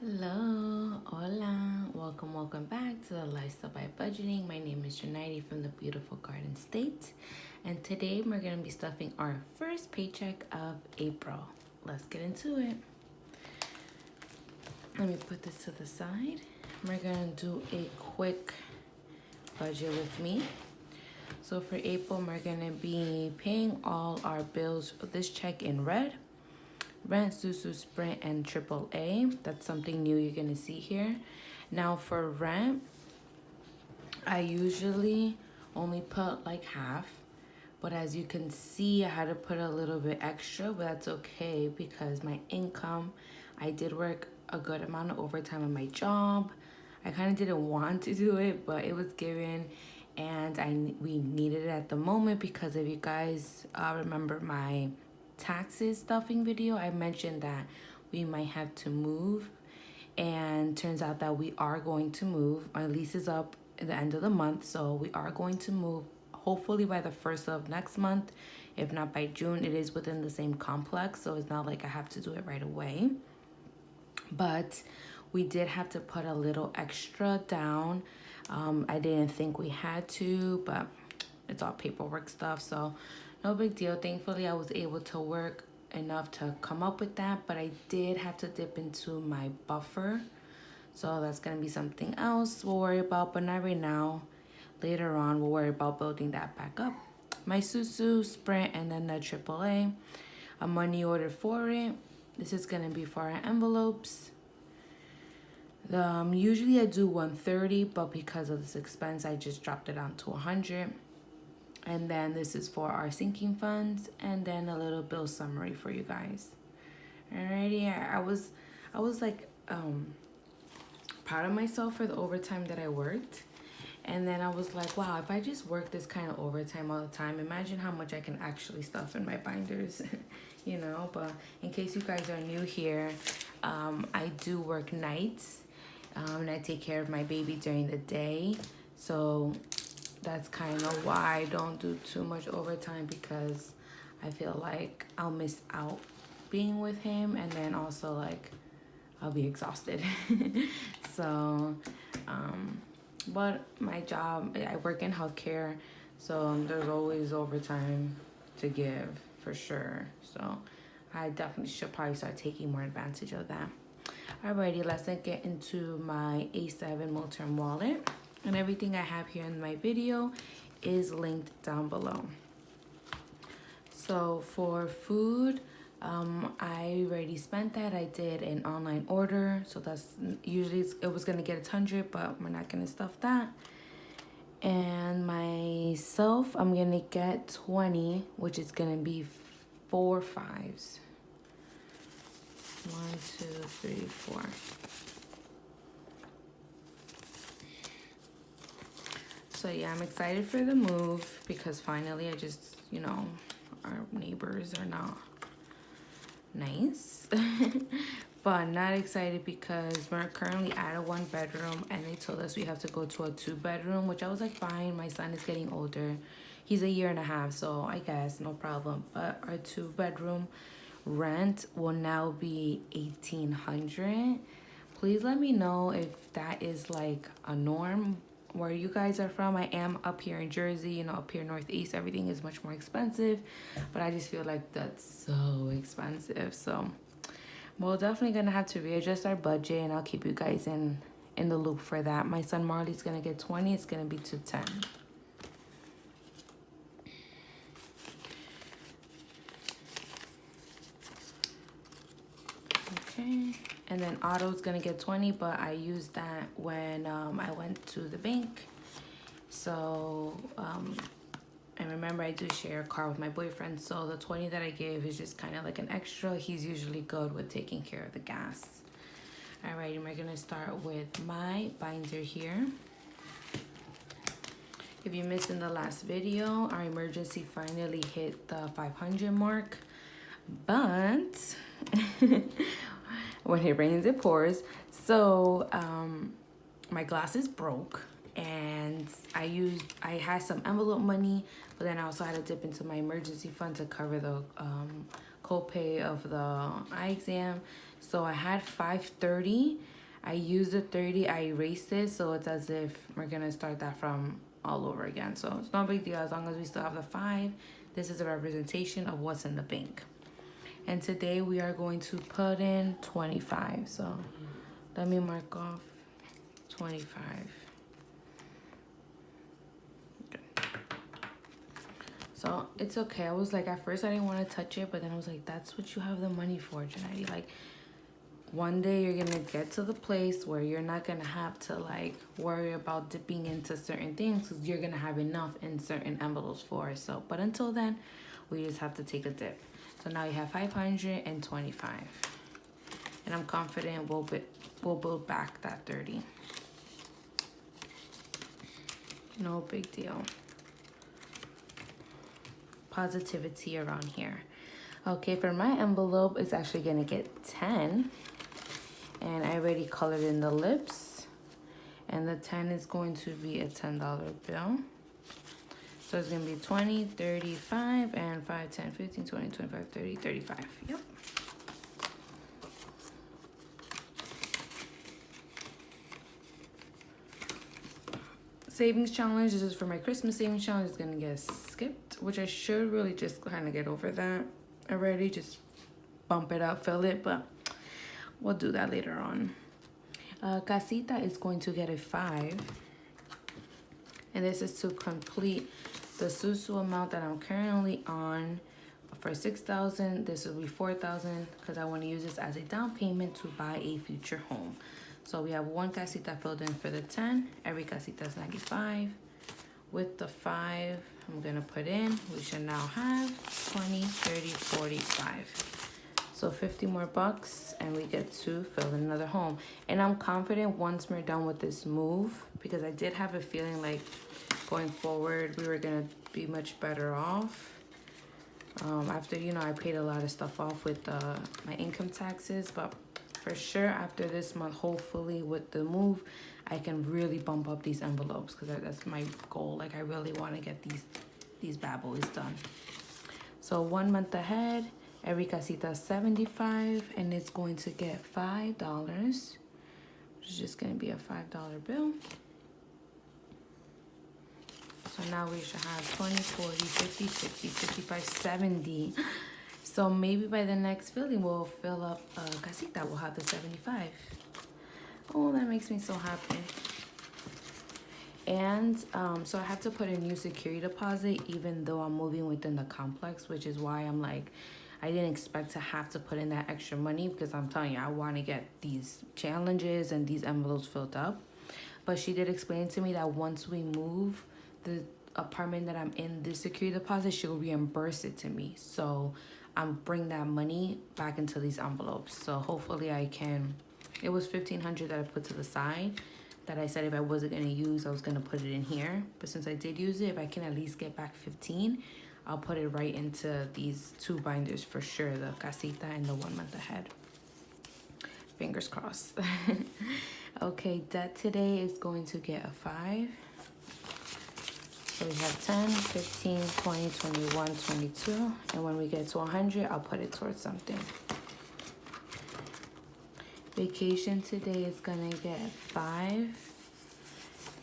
Hello, hola, welcome back to the Lifestyle by Budgeting. My name is Janity from the beautiful Garden State, and today we're going to be stuffing our first paycheck of April. Let's get into it. Let me put this to the side. We're going to do a quick budget with me. So for April, we're going to be paying all our bills. This check in red. Rent, Susu, Sprint, and AAA. That's something new you're gonna see here. Now for rent, I usually only put like half, but as you can see, I had to put a little bit extra, but that's okay because my income, I did work a good amount of overtime on my job. I kind of didn't want to do it, but it was given, and we needed it at the moment because if you guys remember my taxes stuffing video, I mentioned that we might have to move, and turns out that we are going to move. My lease is up at the end of the month, so we are going to move hopefully by the 1st of next month, if not by June. It is within the same complex, so it's not like I have to do it right away, but we did have to put a little extra down. I didn't think we had to, but it's all paperwork stuff, so no big deal. Thankfully, I was able to work enough to come up with that, but I did have to dip into my buffer. So that's going to be something else we'll worry about, but not right now. Later on, we'll worry about building that back up. My Susu, Sprint, and then the AAA. A money order for it. This is going to be for our envelopes. Usually I do 130, but because of this expense, I just dropped it down to 100. And then this is for our sinking funds, and then a little bill summary for you guys. Alrighty, I was like proud of myself for the overtime that I worked. And then I was like, wow, if I just work this kind of overtime all the time, imagine how much I can actually stuff in my binders, you know. But in case you guys are new here, I do work nights, and I take care of my baby during the day. So that's kind of why I don't do too much overtime, because I feel like I'll miss out being with him, and then also like I'll be exhausted. So but my job, I work in healthcare, so there's always overtime to give for sure. So I definitely should probably start taking more advantage of that. Alrighty, let's get into my A7 Moterm wallet. And everything I have here in my video is linked down below. So for food, I already spent that. I did an online order, so that's usually it was gonna get 100, but we're not gonna stuff that. And myself, I'm gonna get 20, which is gonna be 4 5s. 1, 2, 3, 4. So yeah, I'm excited for the move because finally I just, you know, our neighbors are not nice. But not excited because we're currently at a 1-bedroom, and they told us we have to go to a 2-bedroom, which I was like, fine, my son is getting older. He's 1.5 years, so I guess no problem. But our 2-bedroom rent will now be $1,800. Please let me know if that is like a norm where you guys are from. I am up here in Jersey, you know, up here northeast, everything is much more expensive, but I just feel like that's so expensive. So we're definitely gonna have to readjust our budget, and I'll keep you guys in the loop for that. My son Marley's gonna get 20. It's gonna be 210. Okay, and then Otto's gonna get 20, but I used that when I went to the bank. So and remember, I do share a car with my boyfriend, so the 20 that I gave is just kind of like an extra. He's usually good with taking care of the gas. All right, and we're gonna start with my binder here. If you missed in the last video, our emergency finally hit the 500 mark, but when it rains, it pours. So my glasses broke, and I had some envelope money, but then I also had to dip into my emergency fund to cover the copay of the eye exam, So I had 530. I used the 30, I erased it, so it's as if we're gonna start that from all over again. So it's no big deal as long as we still have the 5. This is a representation of what's in the bank. And today we are going to put in 25. So let me mark off 25. Okay. So it's okay. I was like, at first I didn't want to touch it, but then I was like, that's what you have the money for, Janelle. Like, one day you're gonna get to the place where you're not gonna have to like worry about dipping into certain things because you're gonna have enough in certain envelopes for it. So, but until then, we just have to take a dip. So now you have 525, and I'm confident we'll build back that 30. No big deal. Positivity around here. Okay, for my envelope, it's actually gonna get 10. And I already colored in the lips. And the 10 is going to be a $10 bill. So it's going to be 20, 35, and 5, 10, 15, 20, 25, 30, 35. Yep. Savings challenge. This is for my Christmas savings challenge. It's going to get skipped, which I should really just kind of get over that already. Just bump it up, fill it, but we'll do that later on. Casita is going to get a 5. And this is to complete the Susu amount that I'm currently on for $6,000. This will be $4,000 because I want to use this as a down payment to buy a future home. So we have one casita filled in for the 10. Every casita is 95. With the 5, I'm going to put in, we should now have 20, 30, 45. So 50 more bucks and we get to fill in another home. And I'm confident once we're done with this move, because I did have a feeling like going forward we were gonna be much better off. After, you know, I paid a lot of stuff off with my income taxes, but for sure after this month, hopefully with the move, I can really bump up these envelopes because that's my goal. Like I really want to get these bad boys done. So 1 month ahead. Every casita is 75, and it's going to get $5, which is just going to be a $5 bill. So now we should have 20, 40, 50, 60, 65, 70. So maybe by the next filling, we'll fill up casita. We'll have the 75. Oh, that makes me so happy. And so I have to put a new security deposit, even though I'm moving within the complex, which is why I'm like, I didn't expect to have to put in that extra money because I'm telling you, I want to get these challenges and these envelopes filled up. But she did explain to me that once we move the apartment that I'm in, the security deposit, she'll reimburse it to me. So I'm bring that money back into these envelopes. So hopefully I can. It was $1,500 that I put to the side that I said if I wasn't going to use, I was going to put it in here. But since I did use it, if I can at least get back 15, I'll put it right into these 2 binders for sure, the casita and the 1 month ahead. Fingers crossed. Okay, debt today is going to get a 5. So we have 10, 15, 20, 21, 22. And when we get to 100, I'll put it towards something. Vacation today is gonna get 5.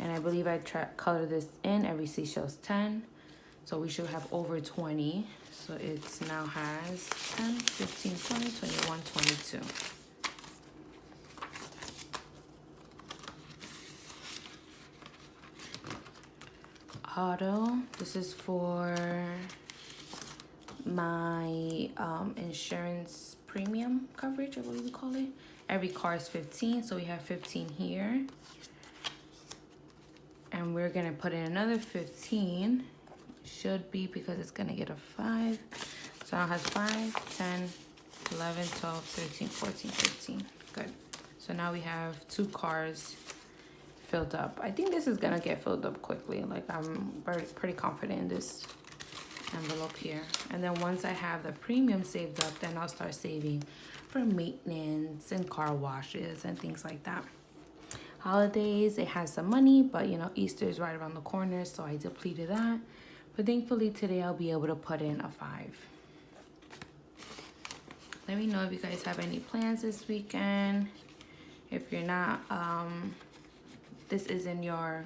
And I believe I color this in. Every seashell's 10. So we should have over 20. So it's now has 10, 15, 20, 21, 22. Auto, this is for my insurance premium coverage, I believe we call it. Every car is 15, so we have 15 here. And we're gonna put in another 15. Should be because it's gonna get a 5. So now it has 5, 10, 11, 12, 13, 14, 15. Good. So now we have 2 cars filled up. I think this is gonna get filled up quickly. Like I'm pretty confident in this envelope here. And then once I have the premium saved up, then I'll start saving for maintenance and car washes and things like that. Holidays, it has some money, but you know, Easter is right around the corner, so I depleted that. But thankfully today I'll be able to put in a 5. Let me know if you guys have any plans this weekend. If you're not, this isn't your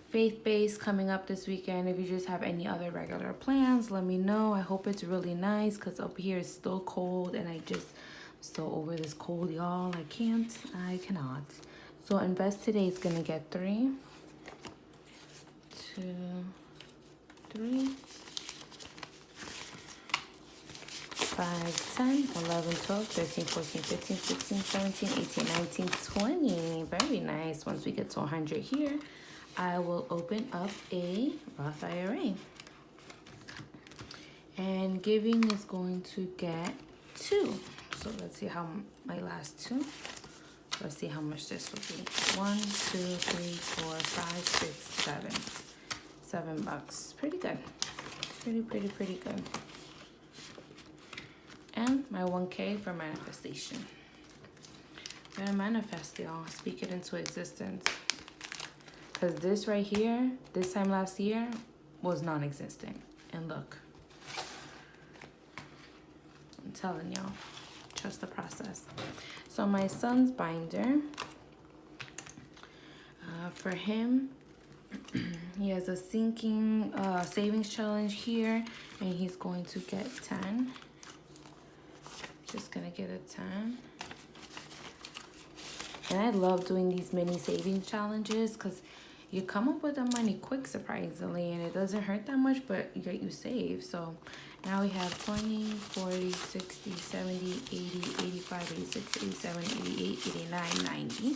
faith base coming up this weekend. If you just have any other regular plans, let me know. I hope it's really nice because up here it's still cold and I'm so over this cold, y'all. I cannot. So invest today is gonna get 3, 2, 3, 5, 10, 11, 12, 13, 14, 15, 16, 17, 18, 19, 20. Very nice. Once we get to 100 here, I will open up a Roth IRA. And giving is going to get 2. So let's see how my last 2. Let's see how much this will be. 1, 2, 3, 4, 5, 6, 7. $7. Pretty good. Pretty good. And my 1K for manifestation. I'm gonna manifest, y'all. Speak it into existence. Because this right here, this time last year, was non-existent. And look. I'm telling y'all. Trust the process. So my son's binder. For him, he has a sinking savings challenge here. And he's going to get 10. Just gonna get a 10. And I love doing these mini savings challenges because you come up with the money quick, surprisingly, and it doesn't hurt that much, but you save. So now we have 20, 40, 60, 70, 80, 85, 86, 87, 88, 89, 90.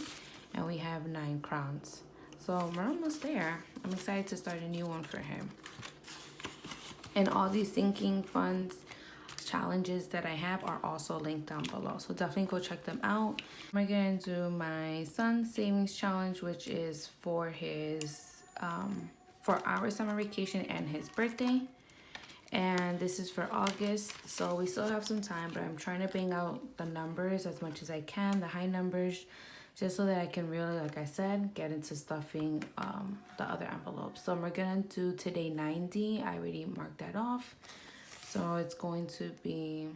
And we have 9 crowns. So we're almost there. I'm excited to start a new one for him. And all these sinking funds challenges that I have are also linked down below, so definitely go check them out. I'm gonna do my son's savings challenge, which is for his for our summer vacation and his birthday, and this is for August, so we still have some time, but I'm trying to bang out the numbers as much as I can, the high numbers, just so that I can really, like I said, get into stuffing the other envelopes. So we're gonna do today 90. I already marked that off. So it's going to be,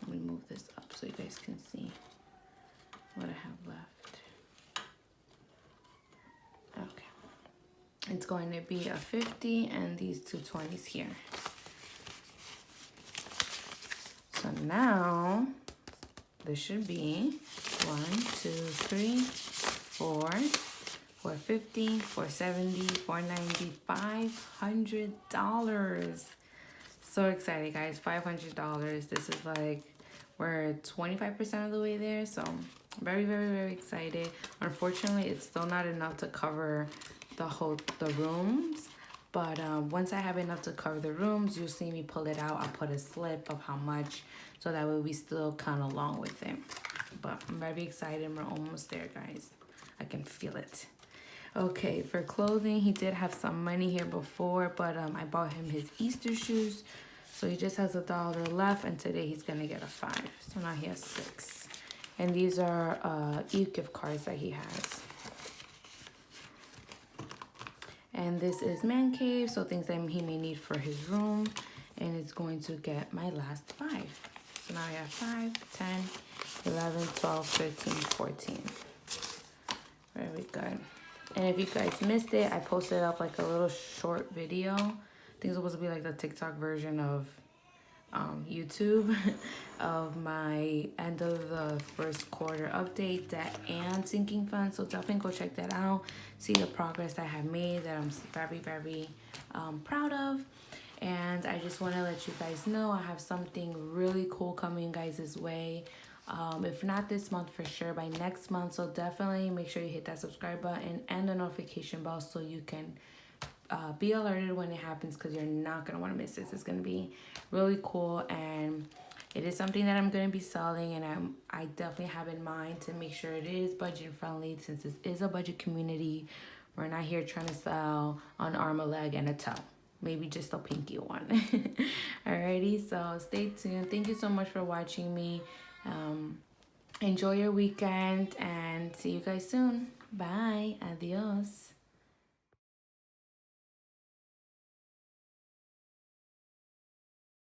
let me move this up so you guys can see what I have left. Okay. It's going to be a 50 and these 2 20s here. So now this should be 1, 2, 3, 4, 450, 470, 490, $500. So excited, guys. $500. This is like, we're 25% of the way there. So very excited. Unfortunately, it's still not enough to cover the rooms. But once I have enough to cover the rooms, you'll see me pull it out. I'll put a slip of how much, so that way we still count along with it. But I'm very excited. We're almost there, guys. I can feel it. Okay, for clothing, he did have some money here before, but I bought him his Easter shoes. So he just has $1 left, and today he's gonna get a 5. So now he has 6. And these are e-gift cards that he has. And this is Man Cave, so things that he may need for his room. And it's going to get my last 5. So now I have 5, 10, 11, 12, 13, 14. Very good. And if you guys missed it, I posted up like a little short video. I think it's supposed to be like the TikTok version of YouTube of my end of the first quarter update, debt and sinking funds. So definitely go check that out. See the progress I have made that I'm very proud of. And I just want to let you guys know I have something really cool coming guys' way. If not this month, for sure by next month. So definitely make sure you hit that subscribe button and the notification bell so you can be alerted when it happens, because you're not going to want to miss this. It's going to be really cool, and it is something that I'm going to be selling, and I definitely have in mind to make sure it is budget friendly, since this is a budget community. We're not here trying to sell an arm, a leg, and a toe. Maybe just a pinky one. Alrighty, so stay tuned. Thank you so much for watching me. Enjoy your weekend and see you guys soon. Bye. Adios.